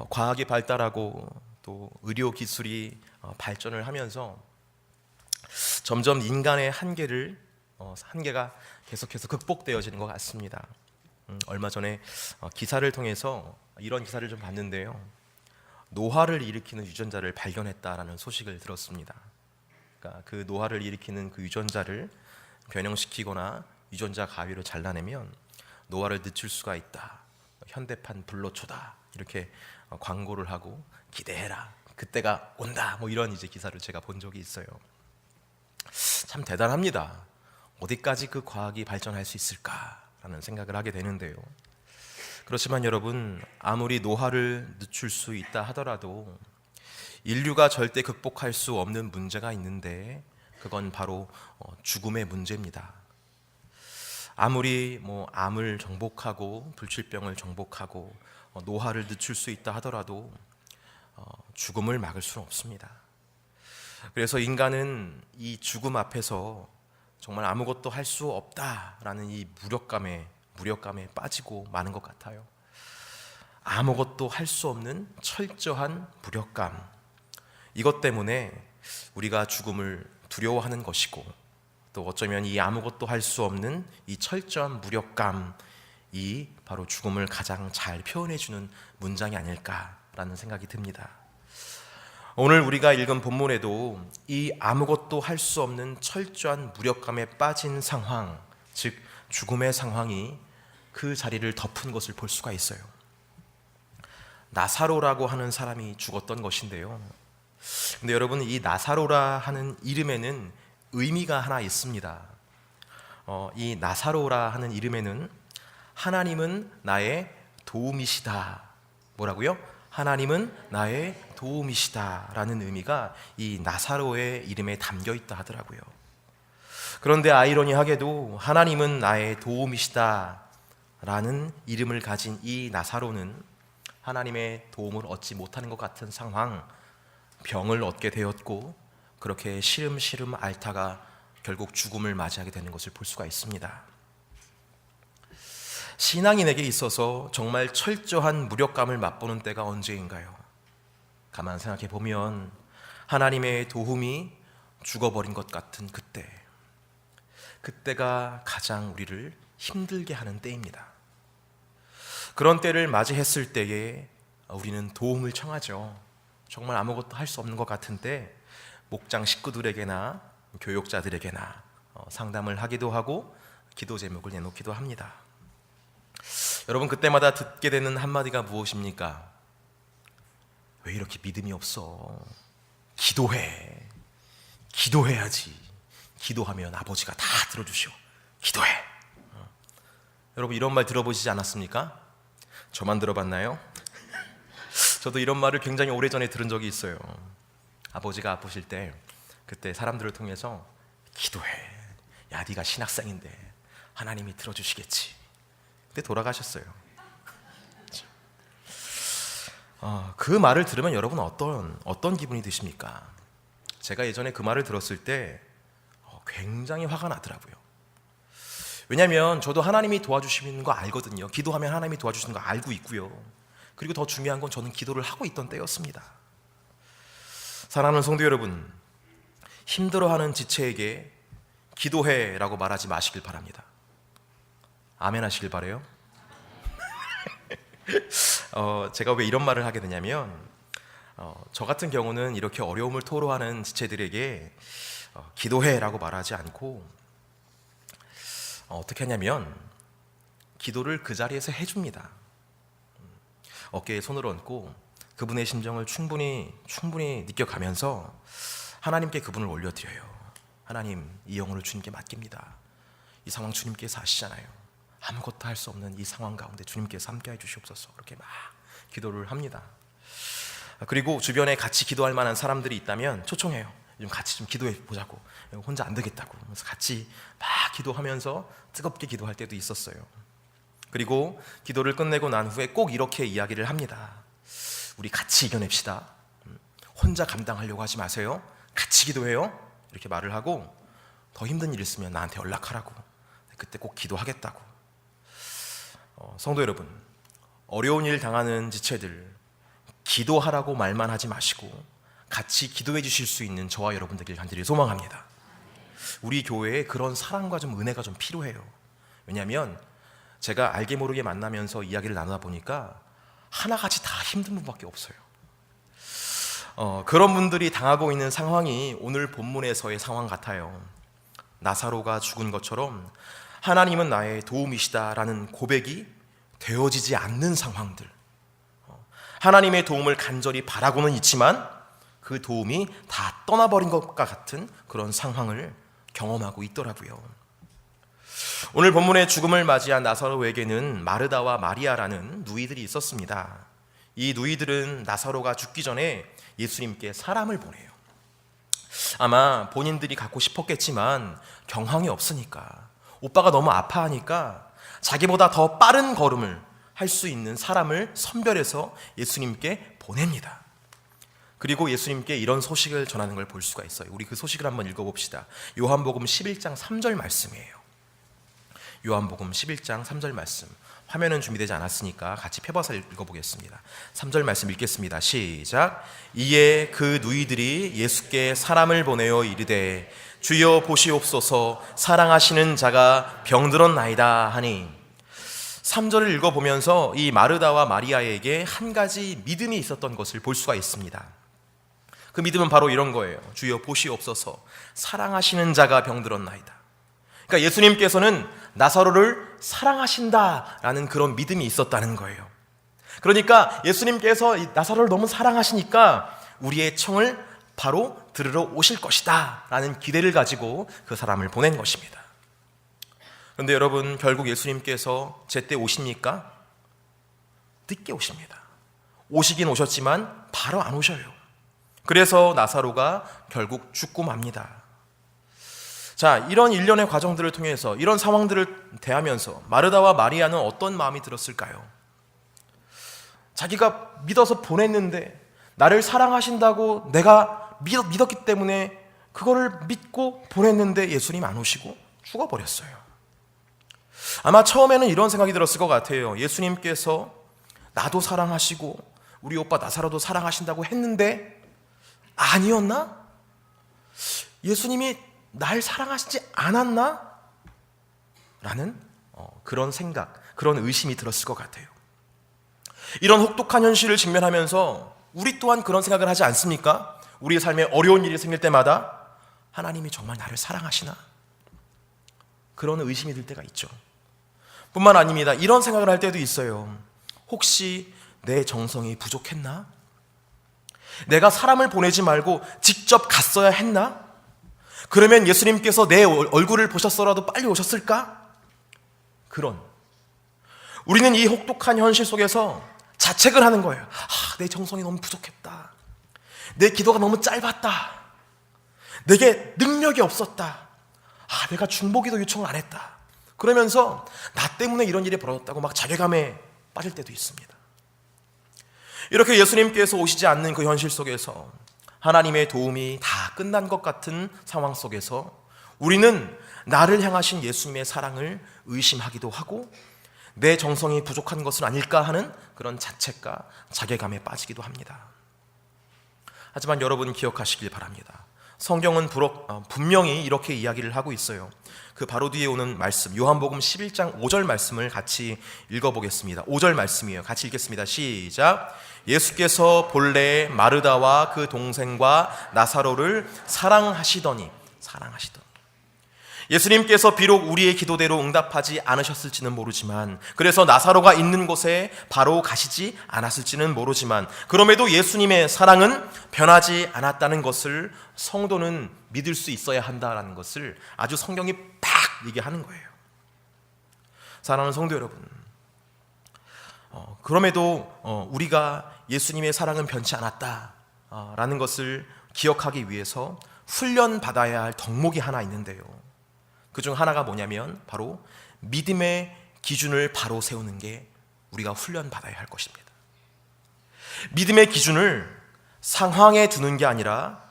과학이 발달하고 또 의료 기술이 발전을 하면서 점점 인간의 한계가 계속해서 극복되어지는 것 같습니다. 얼마 전에 기사를 통해서 이런 기사를 좀 봤는데요. 노화를 일으키는 유전자를 발견했다라는 소식을 들었습니다. 그러니까 그 노화를 일으키는 그 유전자를 변형시키거나 유전자 가위로 잘라내면 노화를 늦출 수가 있다. 현대판 불로초다. 이렇게 광고를 하고 기대해라. 그때가 온다. 뭐 이런 이제 기사를 제가 본 적이 있어요. 참 대단합니다. 어디까지 그 과학이 발전할 수 있을까라는 생각을 하게 되는데요. 그렇지만 여러분, 아무리 노화를 늦출 수 있다 하더라도 인류가 절대 극복할 수 없는 문제가 있는데 그건 바로 죽음의 문제입니다. 아무리 암을 정복하고 불치병을 정복하고 노화를 늦출 수 있다 하더라도 죽음을 막을 수는 없습니다. 그래서 인간은 이 죽음 앞에서 정말 아무것도 할 수 없다라는 이 무력감에 빠지고 마는 것 같아요. 아무것도 할 수 없는 철저한 무력감, 이것 때문에 우리가 죽음을 두려워하는 것이고, 또 어쩌면 이 아무것도 할 수 없는 이 철저한 무력감이 바로 죽음을 가장 잘 표현해주는 문장이 아닐까라는 생각이 듭니다. 오늘 우리가 읽은 본문에도 이 아무것도 할 수 없는 철저한 무력감에 빠진 상황, 즉 죽음의 상황이 그 자리를 덮은 것을 볼 수가 있어요. 나사로라고 하는 사람이 죽었던 것인데요. 근데 여러분, 이 나사로라 하는 이름에는 의미가 하나 있습니다. 이 나사로라 하는 이름에는 하나님은 나의 도움이시다. 뭐라고요? 하나님은 나의 도움이시다 라는 의미가 이 나사로의 이름에 담겨 있다 하더라고요. 그런데 아이러니하게도 하나님은 나의 도움이시다 라는 이름을 가진 이 나사로는 하나님의 도움을 얻지 못하는 것 같은 상황, 병을 얻게 되었고 그렇게 시름시름 앓다가 결국 죽음을 맞이하게 되는 것을 볼 수가 있습니다. 신앙인에게 있어서 정말 철저한 무력감을 맛보는 때가 언제인가요? 가만 생각해 보면 하나님의 도움이 죽어버린 것 같은 그때가 가장 우리를 힘들게 하는 때입니다. 그런 때를 맞이했을 때에 우리는 도움을 청하죠. 정말 아무것도 할 수 없는 것 같은데 목장 식구들에게나 교육자들에게나 상담을 하기도 하고 기도 제목을 내놓기도 합니다. 여러분, 그때마다 듣게 되는 한마디가 무엇입니까? 왜 이렇게 믿음이 없어? 기도해야지. 기도하면 아버지가 다 들어주시오. 기도해. 여러분, 이런 말 들어보시지 않았습니까? 저만 들어봤나요? 저도 이런 말을 굉장히 오래전에 들은 적이 있어요. 아버지가 아프실 때 그때 사람들을 통해서 기도해. 야, 네가 신학생인데 하나님이 들어주시겠지. 근데 돌아가셨어요. 그 말을 들으면 여러분 어떤 기분이 드십니까? 제가 예전에 그 말을 들었을 때 굉장히 화가 나더라고요. 왜냐하면 저도 하나님이 도와주시는 거 알거든요. 기도하면 하나님이 도와주시는 거 알고 있고요. 그리고 더 중요한 건 저는 기도를 하고 있던 때였습니다. 사랑하는 성도 여러분, 힘들어하는 지체에게 기도해라고 말하지 마시길 바랍니다. 아멘 하시길 바라요. 제가 왜 이런 말을 하게 되냐면 저 같은 경우는 이렇게 어려움을 토로하는 지체들에게 기도해라고 말하지 않고 어떻게 하냐면 기도를 그 자리에서 해줍니다. 어깨에 손을 얹고 그분의 심정을 충분히 느껴가면서 하나님께 그분을 올려드려요. 하나님, 이 영혼을 주님께 맡깁니다. 이 상황 주님께서 아시잖아요. 아무것도 할 수 없는 이 상황 가운데 주님께서 함께해 주시옵소서. 이렇게 막 기도를 합니다. 그리고 주변에 같이 기도할 만한 사람들이 있다면 초청해요. 좀 같이 좀 기도해 보자고. 혼자 안 되겠다고. 그래서 같이 막 기도하면서 뜨겁게 기도할 때도 있었어요. 그리고 기도를 끝내고 난 후에 꼭 이렇게 이야기를 합니다. 우리 같이 이겨냅시다. 혼자 감당하려고 하지 마세요. 같이 기도해요. 이렇게 말을 하고 더 힘든 일 있으면 나한테 연락하라고. 그때 꼭 기도하겠다고. 성도 여러분, 어려운 일 당하는 지체들, 기도하라고 말만 하지 마시고 같이 기도해 주실 수 있는 저와 여러분들길 간절히 소망합니다. 우리 교회에 그런 사랑과 좀 은혜가 좀 필요해요. 왜냐하면 제가 알게 모르게 만나면서 이야기를 나누다 보니까 하나같이 다 힘든 분밖에 없어요. 그런 분들이 당하고 있는 상황이 오늘 본문에서의 상황 같아요. 나사로가 죽은 것처럼 하나님은 나의 도움이시다라는 고백이 되어지지 않는 상황들, 하나님의 도움을 간절히 바라고는 있지만 그 도움이 다 떠나버린 것과 같은 그런 상황을 경험하고 있더라고요. 오늘 본문의 죽음을 맞이한 나사로에게는 마르다와 마리아라는 누이들이 있었습니다. 이 누이들은 나사로가 죽기 전에 예수님께 사람을 보내요. 아마 본인들이 갖고 싶었겠지만 경황이 없으니까, 오빠가 너무 아파하니까 자기보다 더 빠른 걸음을 할 수 있는 사람을 선별해서 예수님께 보냅니다. 그리고 예수님께 이런 소식을 전하는 걸 볼 수가 있어요. 우리 그 소식을 한번 읽어봅시다. 요한복음 11장 3절 말씀이에요. 요한복음 11장 3절 말씀, 화면은 준비되지 않았으니까 같이 펴봐서 읽어보겠습니다. 3절 말씀 읽겠습니다. 시작. 이에 그 누이들이 예수께 사람을 보내어 이르되 주여 보시옵소서, 사랑하시는 자가 병들었나이다 하니, 3절을 읽어보면서 이 마르다와 마리아에게 한 가지 믿음이 있었던 것을 볼 수가 있습니다. 그 믿음은 바로 이런 거예요. 주여 보시옵소서, 사랑하시는 자가 병들었나이다. 그러니까 예수님께서는 나사로를 사랑하신다라는 그런 믿음이 있었다는 거예요. 그러니까 예수님께서 나사로를 너무 사랑하시니까 우리의 청을 바로 들으러 오실 것이다 라는 기대를 가지고 그 사람을 보낸 것입니다. 그런데 여러분, 결국 예수님께서 제때 오십니까? 늦게 오십니다. 오시긴 오셨지만 바로 안 오셔요. 그래서 나사로가 결국 죽고 맙니다. 자, 이런 일련의 과정들을 통해서, 이런 상황들을 대하면서 마르다와 마리아는 어떤 마음이 들었을까요? 자기가 믿어서 보냈는데, 나를 사랑하신다고 내가 믿었기 때문에 그거를 믿고 보냈는데 예수님 안 오시고 죽어버렸어요. 아마 처음에는 이런 생각이 들었을 것 같아요. 예수님께서 나도 사랑하시고 우리 오빠 나사로도 사랑하신다고 했는데 아니었나? 예수님이 날 사랑하시지 않았나? 라는 그런 생각, 그런 의심이 들었을 것 같아요. 이런 혹독한 현실을 직면하면서 우리 또한 그런 생각을 하지 않습니까? 우리의 삶에 어려운 일이 생길 때마다 하나님이 정말 나를 사랑하시나? 그런 의심이 들 때가 있죠. 뿐만 아닙니다. 이런 생각을 할 때도 있어요. 혹시 내 정성이 부족했나? 내가 사람을 보내지 말고 직접 갔어야 했나? 그러면 예수님께서 내 얼굴을 보셨어라도 빨리 오셨을까? 그런, 우리는 이 혹독한 현실 속에서 자책을 하는 거예요. 내 정성이 너무 부족했다. 내 기도가 너무 짧았다. 내게 능력이 없었다. 내가 중보기도 요청을 안 했다. 그러면서 나 때문에 이런 일이 벌어졌다고 막 자괴감에 빠질 때도 있습니다. 이렇게 예수님께서 오시지 않는 그 현실 속에서, 하나님의 도움이 다 끝난 것 같은 상황 속에서 우리는 나를 향하신 예수님의 사랑을 의심하기도 하고, 내 정성이 부족한 것은 아닐까 하는 그런 자책과 자괴감에 빠지기도 합니다. 하지만 여러분 기억하시길 바랍니다. 성경은 분명히 이렇게 이야기를 하고 있어요. 그 바로 뒤에 오는 말씀, 요한복음 11장 5절 말씀을 같이 읽어보겠습니다. 5절 말씀이에요. 같이 읽겠습니다. 시작. 예수께서 본래 마르다와 그 동생과 나사로를 사랑하시더니. 예수님께서 비록 우리의 기도대로 응답하지 않으셨을지는 모르지만, 그래서 나사로가 있는 곳에 바로 가시지 않았을지는 모르지만, 그럼에도 예수님의 사랑은 변하지 않았다는 것을 성도는 믿을 수 있어야 한다는 것을 아주 성경이 팍 얘기하는 거예요. 사랑하는 성도 여러분, 그럼에도 우리가 예수님의 사랑은 변치 않았다라는 것을 기억하기 위해서 훈련받아야 할 덕목이 하나 있는데요. 그중 하나가 뭐냐면 바로 믿음의 기준을 바로 세우는 게 우리가 훈련받아야 할 것입니다. 믿음의 기준을 상황에 두는 게 아니라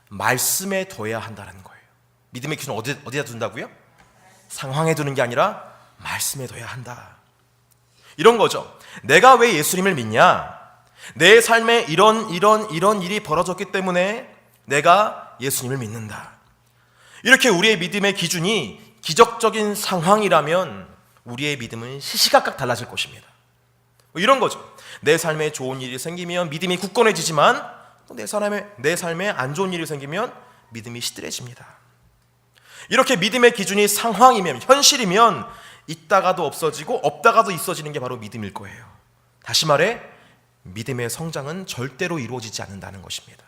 말씀에 둬야 한다는 거예요. 믿음의 기준을 어디다 둔다고요? 상황에 두는 게 아니라 말씀에 둬야 한다. 이런 거죠. 내가 왜 예수님을 믿냐? 내 삶에 이런 일이 벌어졌기 때문에 내가 예수님을 믿는다. 이렇게 우리의 믿음의 기준이 기적적인 상황이라면 우리의 믿음은 시시각각 달라질 것입니다. 이런 거죠. 내 삶에 좋은 일이 생기면 믿음이 굳건해지지만 또 내 삶에 안 좋은 일이 생기면 믿음이 시들해집니다. 이렇게 믿음의 기준이 상황이면, 현실이면 있다가도 없어지고 없다가도 있어지는 게 바로 믿음일 거예요. 다시 말해 믿음의 성장은 절대로 이루어지지 않는다는 것입니다.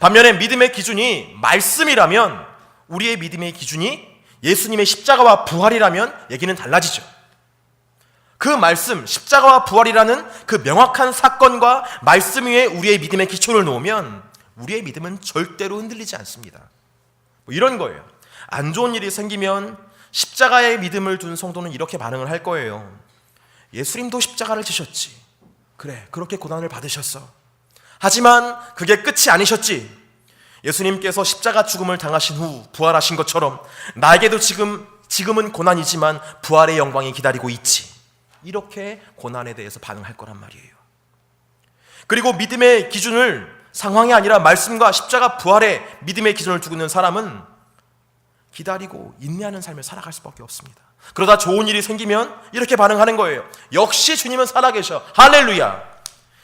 반면에 믿음의 기준이 말씀이라면, 우리의 믿음의 기준이 예수님의 십자가와 부활이라면 얘기는 달라지죠. 그 말씀, 십자가와 부활이라는 그 명확한 사건과 말씀 위에 우리의 믿음의 기초를 놓으면 우리의 믿음은 절대로 흔들리지 않습니다. 이런 거예요. 안 좋은 일이 생기면 십자가의 믿음을 둔 성도는 이렇게 반응을 할 거예요. 예수님도 십자가를 지셨지. 그래, 그렇게 고난을 받으셨어. 하지만 그게 끝이 아니셨지. 예수님께서 십자가 죽음을 당하신 후 부활하신 것처럼 나에게도 지금은 고난이지만 부활의 영광이 기다리고 있지. 이렇게 고난에 대해서 반응할 거란 말이에요. 그리고 믿음의 기준을 상황이 아니라 말씀과 십자가 부활의 믿음의 기준을 두고 있는 사람은 기다리고 인내하는 삶을 살아갈 수밖에 없습니다. 그러다 좋은 일이 생기면 이렇게 반응하는 거예요. 역시 주님은 살아계셔. 할렐루야.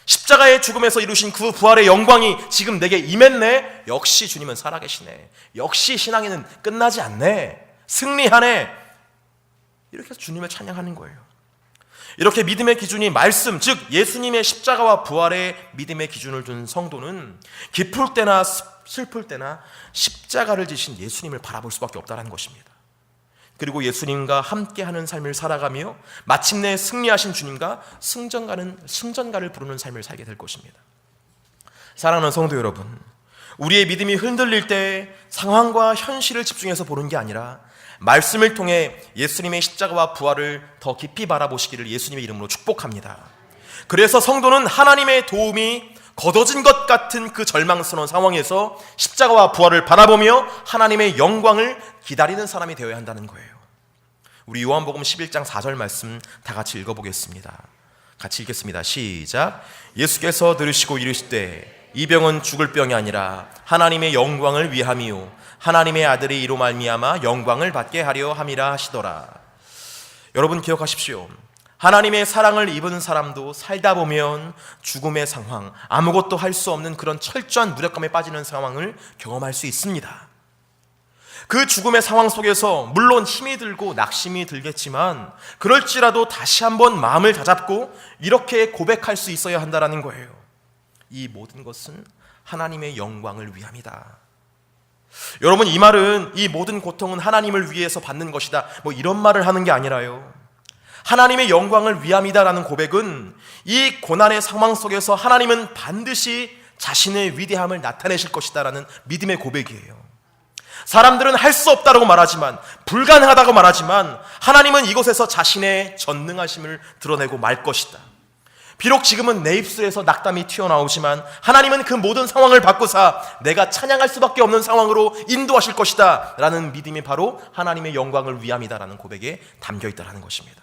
십자가의 죽음에서 이루신 그 부활의 영광이 지금 내게 임했네. 역시 주님은 살아계시네. 역시 신앙에는 끝나지 않네. 승리하네. 이렇게 해서 주님을 찬양하는 거예요. 이렇게 믿음의 기준이 말씀, 즉 예수님의 십자가와 부활의 믿음의 기준을 둔 성도는 기쁠 때나 슬플 때나 십자가를 지신 예수님을 바라볼 수밖에 없다는 것입니다. 그리고 예수님과 함께하는 삶을 살아가며 마침내 승리하신 주님과 승전가를 부르는 삶을 살게 될 것입니다. 사랑하는 성도 여러분, 우리의 믿음이 흔들릴 때 상황과 현실을 집중해서 보는 게 아니라 말씀을 통해 예수님의 십자가와 부활을 더 깊이 바라보시기를 예수님의 이름으로 축복합니다. 그래서 성도는 하나님의 도움이 거둬진 것 같은 그 절망스러운 상황에서 십자가와 부활을 바라보며 하나님의 영광을 기다리는 사람이 되어야 한다는 거예요. 우리 요한복음 11장 4절 말씀 다 같이 읽어보겠습니다. 같이 읽겠습니다. 시작. 예수께서 들으시고 이르시되 이 병은 죽을 병이 아니라 하나님의 영광을 위함이요 하나님의 아들이 이로 말미암아 영광을 받게 하려 함이라 하시더라. 여러분 기억하십시오. 하나님의 사랑을 입은 사람도 살다 보면 죽음의 상황, 아무것도 할 수 없는 그런 철저한 무력감에 빠지는 상황을 경험할 수 있습니다. 그 죽음의 상황 속에서 물론 힘이 들고 낙심이 들겠지만 그럴지라도 다시 한번 마음을 다잡고 이렇게 고백할 수 있어야 한다는 거예요. 이 모든 것은 하나님의 영광을 위함이다. 여러분, 이 말은 이 모든 고통은 하나님을 위해서 받는 것이다, 이런 말을 하는 게 아니라요, 하나님의 영광을 위함이다라는 고백은 이 고난의 상황 속에서 하나님은 반드시 자신의 위대함을 나타내실 것이다라는 믿음의 고백이에요. 사람들은 할 수 없다고 말하지만, 불가능하다고 말하지만 하나님은 이곳에서 자신의 전능하심을 드러내고 말 것이다. 비록 지금은 내 입술에서 낙담이 튀어나오지만 하나님은 그 모든 상황을 바꾸사 내가 찬양할 수밖에 없는 상황으로 인도하실 것이다 라는 믿음이 바로 하나님의 영광을 위함이다 라는 고백에 담겨있다는 것입니다.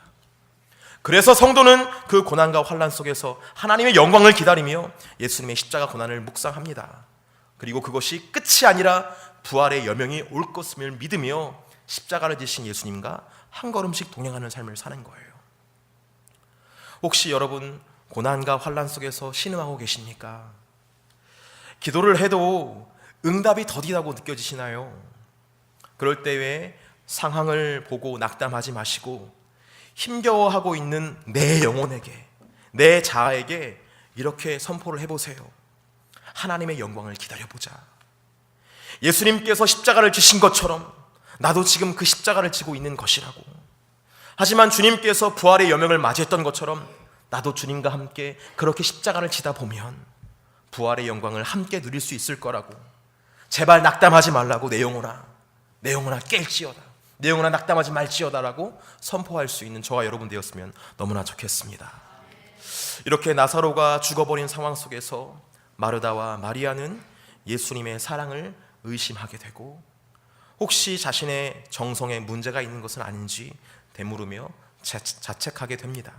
그래서 성도는 그 고난과 환난 속에서 하나님의 영광을 기다리며 예수님의 십자가 고난을 묵상합니다. 그리고 그것이 끝이 아니라 부활의 여명이 올 것임을 믿으며 십자가를 지신 예수님과 한 걸음씩 동행하는 삶을 사는 거예요. 혹시 여러분 고난과 환난 속에서 신음하고 계십니까? 기도를 해도 응답이 더디다고 느껴지시나요? 그럴 때에 상황을 보고 낙담하지 마시고 힘겨워하고 있는 내 영혼에게, 내 자아에게 이렇게 선포를 해보세요. 하나님의 영광을 기다려보자. 예수님께서 십자가를 지신 것처럼 나도 지금 그 십자가를 지고 있는 것이라고. 하지만 주님께서 부활의 여명을 맞이했던 것처럼 나도 주님과 함께 그렇게 십자가를 지다 보면 부활의 영광을 함께 누릴 수 있을 거라고. 제발 낙담하지 말라고. 내 영혼아 깰지어다. 내 영혼아 낙담하지 말지어다라고 선포할 수 있는 저와 여러분 되었으면 너무나 좋겠습니다. 이렇게 나사로가 죽어버린 상황 속에서 마르다와 마리아는 예수님의 사랑을 의심하게 되고 혹시 자신의 정성에 문제가 있는 것은 아닌지 되물으며 자책하게 됩니다.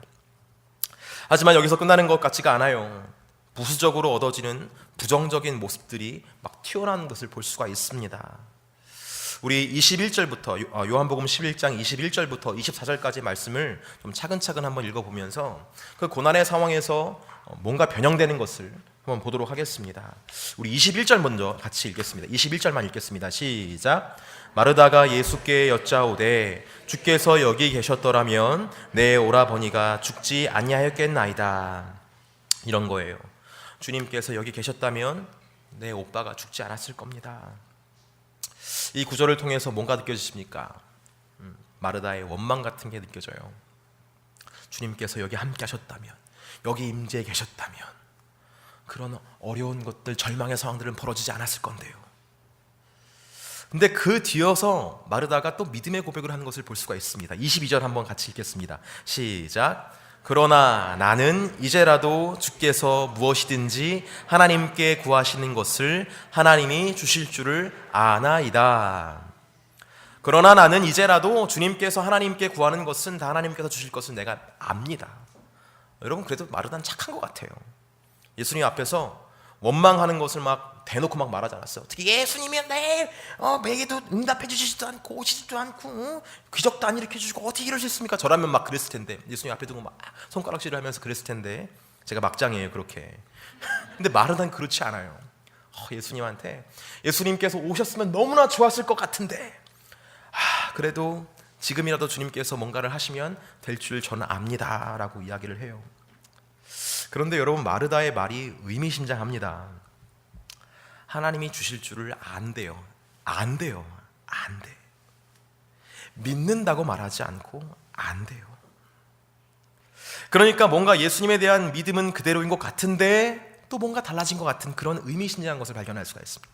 하지만 여기서 끝나는 것 같지가 않아요. 부수적으로 얻어지는 부정적인 모습들이 막 튀어나오는 것을 볼 수가 있습니다. 우리 21절부터 요한복음 11장 21절부터 24절까지 말씀을 좀 차근차근 한번 읽어보면서 그 고난의 상황에서 뭔가 변형되는 것을 한번 보도록 하겠습니다. 우리 21절 먼저 같이 읽겠습니다. 21절만 읽겠습니다. 시작. 마르다가 예수께 여짜오되 주께서 여기 계셨더라면 내 오라버니가 죽지 아니하였겠나이다. 이런 거예요. 주님께서 여기 계셨다면 내 오빠가 죽지 않았을 겁니다. 이 구절을 통해서 뭔가 느껴지십니까? 마르다의 원망 같은 게 느껴져요. 주님께서 여기 함께 하셨다면, 여기 임재해 계셨다면 그런 어려운 것들, 절망의 상황들은 벌어지지 않았을 건데요. 근데 그 뒤어서 마르다가 또 믿음의 고백을 하는 것을 볼 수가 있습니다. 22절 한번 같이 읽겠습니다. 시작. 그러나 나는 이제라도 주께서 무엇이든지 하나님께 구하시는 것을 하나님이 주실 줄을 아나이다. 그러나 나는 이제라도 주님께서 하나님께 구하는 것은 다 하나님께서 주실 것을 내가 압니다. 여러분, 그래도 마르다는 착한 것 같아요. 예수님 앞에서 원망하는 것을 막 대놓고 막 말하지 않았어요. 어떻게 예수님이 내 매기도 응답해 주시지도 않고 오시지도 않고 기적도 안 일으켜 주시고 어떻게 이럴 수 있습니까? 저라면 막 그랬을 텐데, 예수님 앞에 두고 막 손가락질을 하면서 그랬을 텐데, 제가 막장이에요 그렇게. 근데 마르다는 그렇지 않아요. 예수님한테 예수님께서 오셨으면 너무나 좋았을 것 같은데 그래도 지금이라도 주님께서 뭔가를 하시면 될 줄 저는 압니다 라고 이야기를 해요. 그런데 여러분, 마르다의 말이 의미심장합니다. 하나님이 주실 줄을 안대요. 안 돼요. 안 돼. 믿는다고 말하지 않고 안 돼요. 그러니까 뭔가 예수님에 대한 믿음은 그대로인 것 같은데 또 뭔가 달라진 것 같은 그런 의미심장한 것을 발견할 수가 있습니다.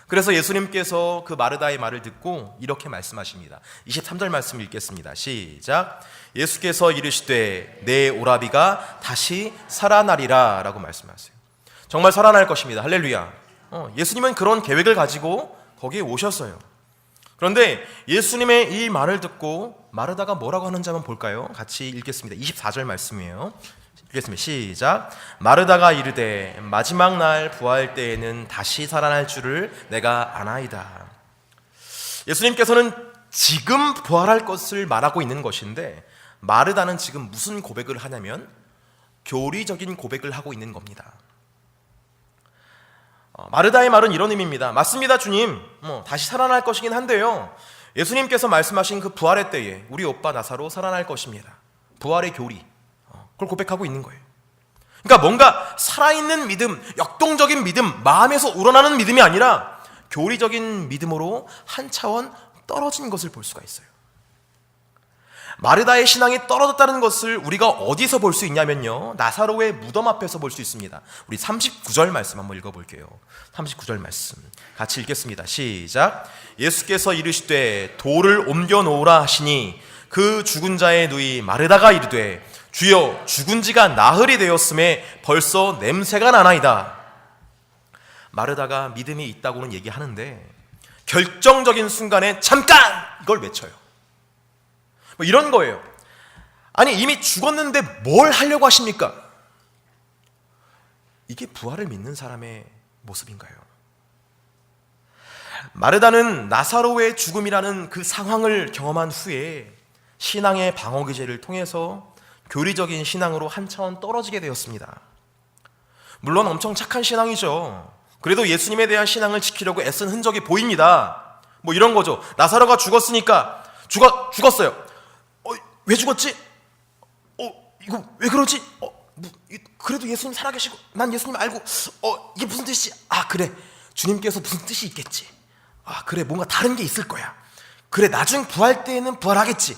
그래서 예수님께서 그 마르다의 말을 듣고 이렇게 말씀하십니다. 23절 말씀 읽겠습니다. 시작. 예수께서 이르시되 내 오라비가 다시 살아나리라 라고 말씀하세요. 정말 살아날 것입니다. 할렐루야. 예수님은 그런 계획을 가지고 거기에 오셨어요. 그런데 예수님의 이 말을 듣고 마르다가 뭐라고 하는지 한번 볼까요? 같이 읽겠습니다. 24절 말씀이에요. 읽겠습니다. 시작. 마르다가 이르되 마지막 날 부활 때에는 다시 살아날 줄을 내가 아나이다. 예수님께서는 지금 부활할 것을 말하고 있는 것인데 마르다는 지금 무슨 고백을 하냐면 교리적인 고백을 하고 있는 겁니다. 마르다의 말은 이런 의미입니다. 맞습니다 주님, 다시 살아날 것이긴 한데요, 예수님께서 말씀하신 그 부활의 때에 우리 오빠 나사로 살아날 것입니다. 부활의 교리, 그걸 고백하고 있는 거예요. 그러니까 뭔가 살아있는 믿음, 역동적인 믿음, 마음에서 우러나는 믿음이 아니라 교리적인 믿음으로 한 차원 떨어진 것을 볼 수가 있어요. 마르다의 신앙이 떨어졌다는 것을 우리가 어디서 볼 수 있냐면요, 나사로의 무덤 앞에서 볼 수 있습니다. 우리 39절 말씀 한번 읽어볼게요. 39절 말씀 같이 읽겠습니다. 시작. 예수께서 이르시되 돌을 옮겨 놓으라 하시니 그 죽은 자의 누이 마르다가 이르되 주여 죽은 지가 나흘이 되었음에 벌써 냄새가 나나이다. 마르다가 믿음이 있다고는 얘기하는데 결정적인 순간에 잠깐! 이걸 외쳐요. 뭐 이런 거예요. 아니 이미 죽었는데 뭘 하려고 하십니까? 이게 부활을 믿는 사람의 모습인가요? 마르다는 나사로의 죽음이라는 그 상황을 경험한 후에 신앙의 방어기제를 통해서 교리적인 신앙으로 한 차원 떨어지게 되었습니다. 물론 엄청 착한 신앙이죠. 그래도 예수님에 대한 신앙을 지키려고 애쓴 흔적이 보입니다. 뭐 이런 거죠. 나사로가 죽었으니까 죽었어요. 왜 죽었지? 이거 왜 그러지? 그래도 예수님 살아계시고 난 예수님 알고 이게 무슨 뜻이지? 그래, 주님께서 무슨 뜻이 있겠지. 그래, 뭔가 다른 게 있을 거야. 그래, 나중 부활 때에는 부활하겠지.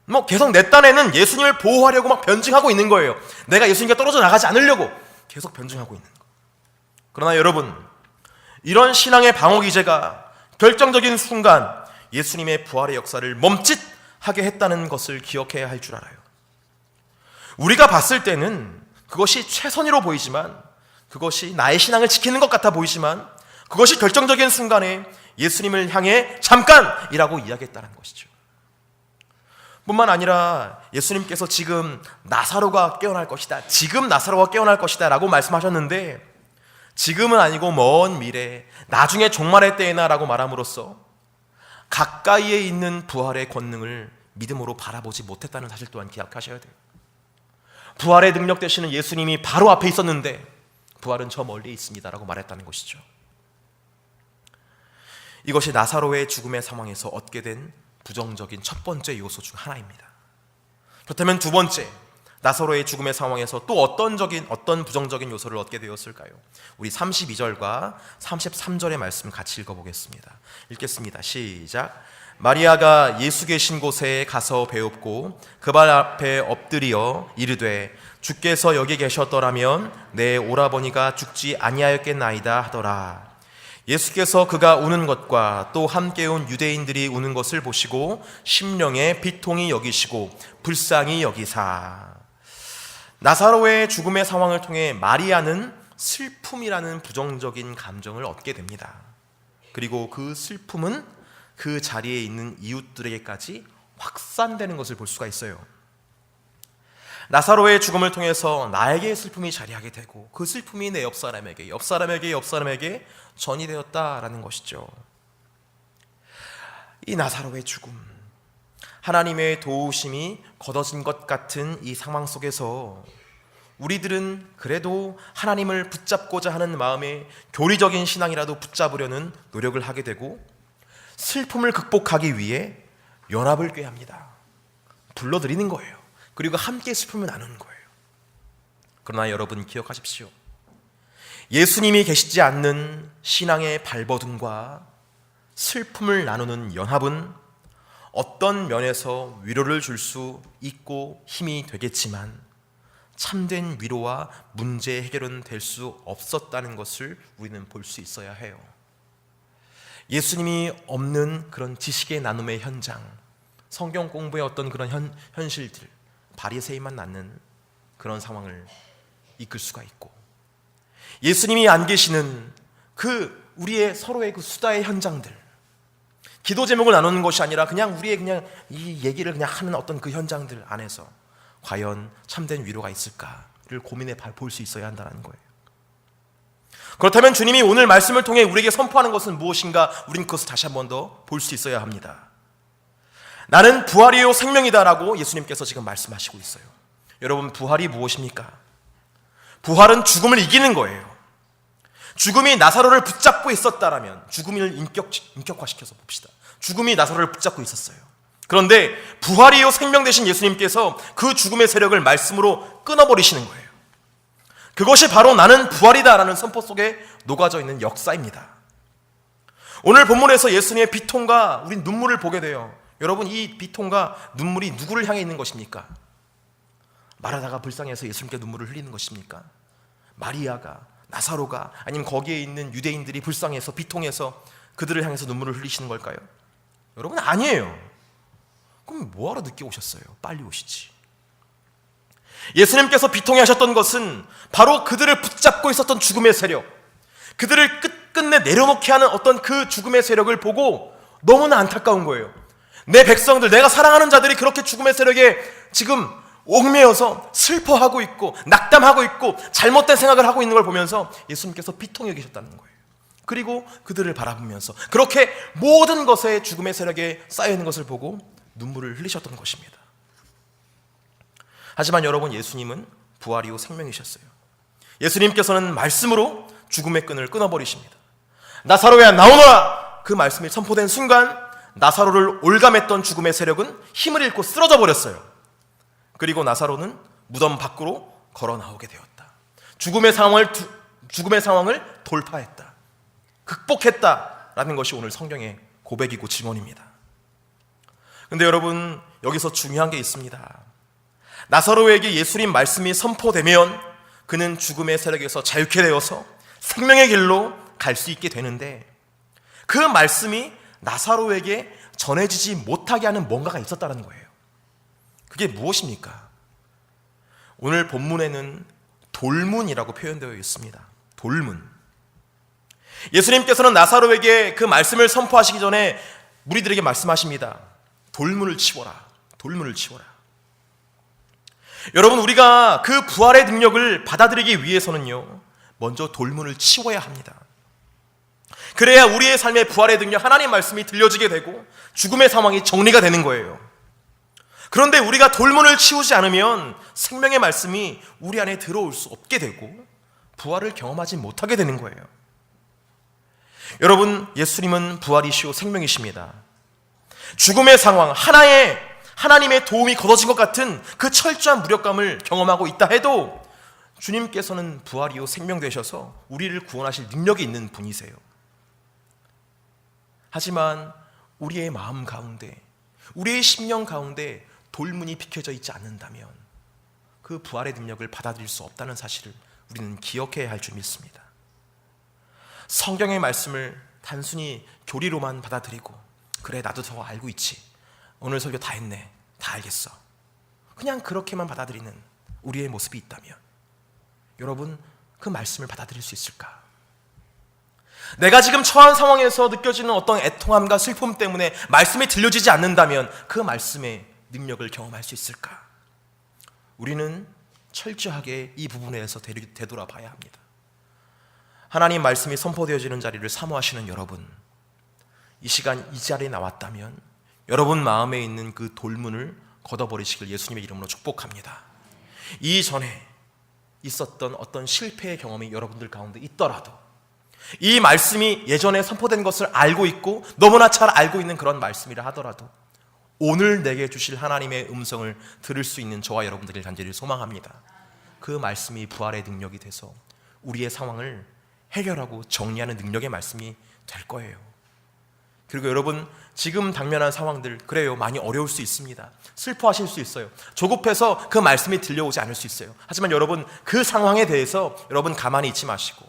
뭐 계속 내 딴에는 예수님을 보호하려고 막 변증하고 있는 거예요. 내가 예수님과 떨어져 나가지 않으려고 계속 변증하고 있는 거. 그러나 여러분, 이런 신앙의 방어기제가 결정적인 순간 예수님의 부활의 역사를 멈칫하게 했다는 것을 기억해야 할 줄 알아요. 우리가 봤을 때는 그것이 최선으로 보이지만, 그것이 나의 신앙을 지키는 것 같아 보이지만, 그것이 결정적인 순간에 예수님을 향해 잠깐이라고 이야기했다는 것이죠. 뿐만 아니라 예수님께서 지금 나사로가 깨어날 것이다, 지금 나사로가 깨어날 것이다 라고 말씀하셨는데, 지금은 아니고 먼 미래, 나중에 종말의 때에나 라고 말함으로써 가까이에 있는 부활의 권능을 믿음으로 바라보지 못했다는 사실 또한 기억하셔야 돼요. 부활의 능력 되시는 예수님이 바로 앞에 있었는데 부활은 저 멀리 있습니다 라고 말했다는 것이죠. 이것이 나사로의 죽음의 상황에서 얻게 된 부정적인 첫 번째 요소 중 하나입니다. 그렇다면 두 번째, 나사로의 죽음의 상황에서 또 어떤 부정적인 요소를 얻게 되었을까요? 우리 32절과 33절의 말씀 같이 읽어보겠습니다. 읽겠습니다. 시작. 마리아가 예수 계신 곳에 가서 배웁고 그 발 앞에 엎드리어 이르되 주께서 여기 계셨더라면 내 오라버니가 죽지 아니하였겠나이다 하더라. 예수께서 그가 우는 것과 또 함께 온 유대인들이 우는 것을 보시고 심령에 비통히 여기시고 불쌍히 여기사. 나사로의 죽음의 상황을 통해 마리아는 슬픔이라는 부정적인 감정을 얻게 됩니다. 그리고 그 슬픔은 그 자리에 있는 이웃들에게까지 확산되는 것을 볼 수가 있어요. 나사로의 죽음을 통해서 나에게 슬픔이 자리하게 되고 그 슬픔이 내 옆 사람에게 전이 되었다라는 것이죠. 이 나사로의 죽음, 하나님의 도우심이 걷어진 것 같은 이 상황 속에서 우리들은 그래도 하나님을 붙잡고자 하는 마음에 교리적인 신앙이라도 붙잡으려는 노력을 하게 되고, 슬픔을 극복하기 위해 연합을 꾀합니다. 불러들이는 거예요. 그리고 함께 슬픔을 나누는 거예요. 그러나 여러분 기억하십시오. 예수님이 계시지 않는 신앙의 발버둥과 슬픔을 나누는 연합은 어떤 면에서 위로를 줄 수 있고 힘이 되겠지만 참된 위로와 문제 해결은 될 수 없었다는 것을 우리는 볼 수 있어야 해요. 예수님이 없는 그런 지식의 나눔의 현장, 성경 공부의 어떤 그런 현실들, 바리새인만 낳는 그런 상황을 이끌 수가 있고, 예수님이 안 계시는 그 우리의 서로의 그 수다의 현장들, 기도 제목을 나누는 것이 아니라 그냥 우리의 그냥 이 얘기를 그냥 하는 어떤 그 현장들 안에서 과연 참된 위로가 있을까를 고민해 볼 수 있어야 한다는 거예요. 그렇다면 주님이 오늘 말씀을 통해 우리에게 선포하는 것은 무엇인가? 우린 그것을 다시 한 번 더 볼 수 있어야 합니다. 나는 부활이요 생명이다라고 예수님께서 지금 말씀하시고 있어요. 여러분, 부활이 무엇입니까? 부활은 죽음을 이기는 거예요. 죽음이 나사로를 붙잡고 있었다라면, 죽음을 인격화시켜서 봅시다. 죽음이 나사로를 붙잡고 있었어요. 그런데 부활이요 생명 되신 예수님께서 그 죽음의 세력을 말씀으로 끊어버리시는 거예요. 그것이 바로 나는 부활이다라는 선포 속에 녹아져 있는 역사입니다. 오늘 본문에서 예수님의 비통과 우린 눈물을 보게 돼요. 여러분, 이 비통과 눈물이 누구를 향해 있는 것입니까? 마르다가 불쌍해서 예수님께 눈물을 흘리는 것입니까? 마리아가, 나사로가, 아니면 거기에 있는 유대인들이 불쌍해서 비통해서 그들을 향해서 눈물을 흘리시는 걸까요? 여러분, 아니에요. 그럼 뭐하러 늦게 오셨어요? 빨리 오시지. 예수님께서 비통해 하셨던 것은 바로 그들을 붙잡고 있었던 죽음의 세력, 그들을 끝끝내 내려놓게 하는 어떤 그 죽음의 세력을 보고 너무나 안타까운 거예요. 내 백성들, 내가 사랑하는 자들이 그렇게 죽음의 세력에 지금 얽매여서 슬퍼하고 있고 낙담하고 있고 잘못된 생각을 하고 있는 걸 보면서 예수님께서 비통해 계셨다는 거예요. 그리고 그들을 바라보면서 그렇게 모든 것에 죽음의 세력에 쌓여있는 것을 보고 눈물을 흘리셨던 것입니다. 하지만 여러분, 예수님은 부활이요 생명이셨어요. 예수님께서는 말씀으로 죽음의 끈을 끊어버리십니다. 나사로야 나오너라! 그 말씀이 선포된 순간 나사로를 올감했던 죽음의 세력은 힘을 잃고 쓰러져 버렸어요. 그리고 나사로는 무덤 밖으로 걸어 나오게 되었다. 죽음의 상황을 돌파했다, 극복했다라는 것이 오늘 성경의 고백이고 증언입니다. 그런데 여러분, 여기서 중요한 게 있습니다. 나사로에게 예수님 말씀이 선포되면 그는 죽음의 세력에서 자유케 되어서 생명의 길로 갈 수 있게 되는데, 그 말씀이 나사로에게 전해지지 못하게 하는 뭔가가 있었다는 거예요. 그게 무엇입니까? 오늘 본문에는 돌문이라고 표현되어 있습니다. 돌문. 예수님께서는 나사로에게 그 말씀을 선포하시기 전에 무리들에게 말씀하십니다. 돌문을 치워라. 돌문을 치워라. 여러분, 우리가 그 부활의 능력을 받아들이기 위해서는요, 먼저 돌문을 치워야 합니다. 그래야 우리의 삶의 부활의 능력, 하나님 말씀이 들려지게 되고 죽음의 상황이 정리가 되는 거예요. 그런데 우리가 돌문을 치우지 않으면 생명의 말씀이 우리 안에 들어올 수 없게 되고 부활을 경험하지 못하게 되는 거예요. 여러분, 예수님은 부활이시오 생명이십니다. 죽음의 상황, 하나님의 도움이 거둬진 것 같은 그 철저한 무력감을 경험하고 있다 해도 주님께서는 부활이요 생명 되셔서 우리를 구원하실 능력이 있는 분이세요. 하지만 우리의 마음 가운데, 우리의 심령 가운데 돌문이 비켜져 있지 않는다면 그 부활의 능력을 받아들일 수 없다는 사실을 우리는 기억해야 할 줄 믿습니다. 성경의 말씀을 단순히 교리로만 받아들이고, 그래 나도 더 알고 있지, 오늘 설교 다 했네, 다 알겠어, 그냥 그렇게만 받아들이는 우리의 모습이 있다면 여러분, 그 말씀을 받아들일 수 있을까? 내가 지금 처한 상황에서 느껴지는 어떤 애통함과 슬픔 때문에 말씀이 들려지지 않는다면 그 말씀의 능력을 경험할 수 있을까? 우리는 철저하게 이 부분에 대해서 되돌아봐야 합니다. 하나님 말씀이 선포되어지는 자리를 사모하시는 여러분, 이 시간 이 자리에 나왔다면 여러분 마음에 있는 그 돌문을 걷어버리시길 예수님의 이름으로 축복합니다. 이전에 있었던 어떤 실패의 경험이 여러분들 가운데 있더라도 이 말씀이 예전에 선포된 것을 알고 있고 너무나 잘 알고 있는 그런 말씀이라 하더라도 오늘 내게 주실 하나님의 음성을 들을 수 있는 저와 여러분들을 간절히 소망합니다. 그 말씀이 부활의 능력이 돼서 우리의 상황을 해결하고 정리하는 능력의 말씀이 될 거예요. 그리고 여러분, 지금 당면한 상황들, 그래요, 많이 어려울 수 있습니다. 슬퍼하실 수 있어요. 조급해서 그 말씀이 들려오지 않을 수 있어요. 하지만 여러분, 그 상황에 대해서 여러분 가만히 있지 마시고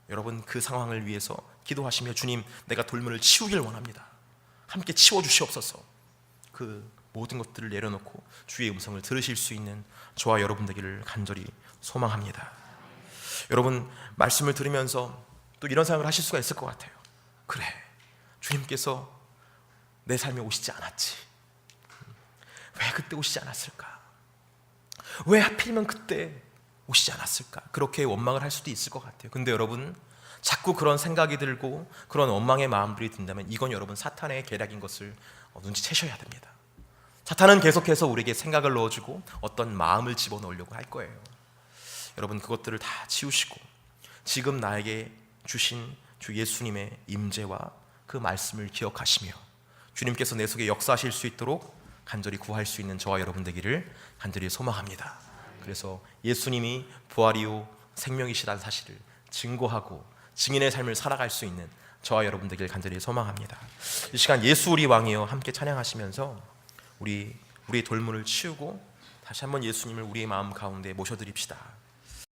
여러분 그 상황을 위해서 기도하시며, 주님, 내가 돌문을 치우길 원합니다, 함께 치워주시옵소서. 그 모든 것들을 내려놓고 주의 음성을 들으실 수 있는 저와 여러분 되기를 간절히 소망합니다. 여러분, 말씀을 들으면서 또 이런 생각을 하실 수가 있을 것 같아요. 그래, 주님께서 내 삶에 오시지 않았지, 왜 그때 오시지 않았을까, 왜 하필이면 그때 오시지 않았을까, 그렇게 원망을 할 수도 있을 것 같아요. 근데 여러분, 자꾸 그런 생각이 들고 그런 원망의 마음들이 든다면 이건 여러분 사탄의 계략인 것을 눈치채셔야 됩니다. 사탄은 계속해서 우리에게 생각을 넣어주고 어떤 마음을 집어넣으려고 할 거예요. 여러분, 그것들을 다 치우시고 지금 나에게 주신 주 예수님의 임재와 그 말씀을 기억하시며 주님께서 내 속에 역사하실 수 있도록 간절히 구할 수 있는 저와 여러분 되기를 간절히 소망합니다. 그래서 예수님이 부활이요 생명이시라는 사실을 증거하고 증인의 삶을 살아갈 수 있는 저와 여러분 되기를 간절히 소망합니다. 이 시간 예수 우리 왕이여 함께 찬양하시면서 우리의 돌문을 치우고 다시 한번 예수님을 우리의 마음 가운데 모셔드립시다.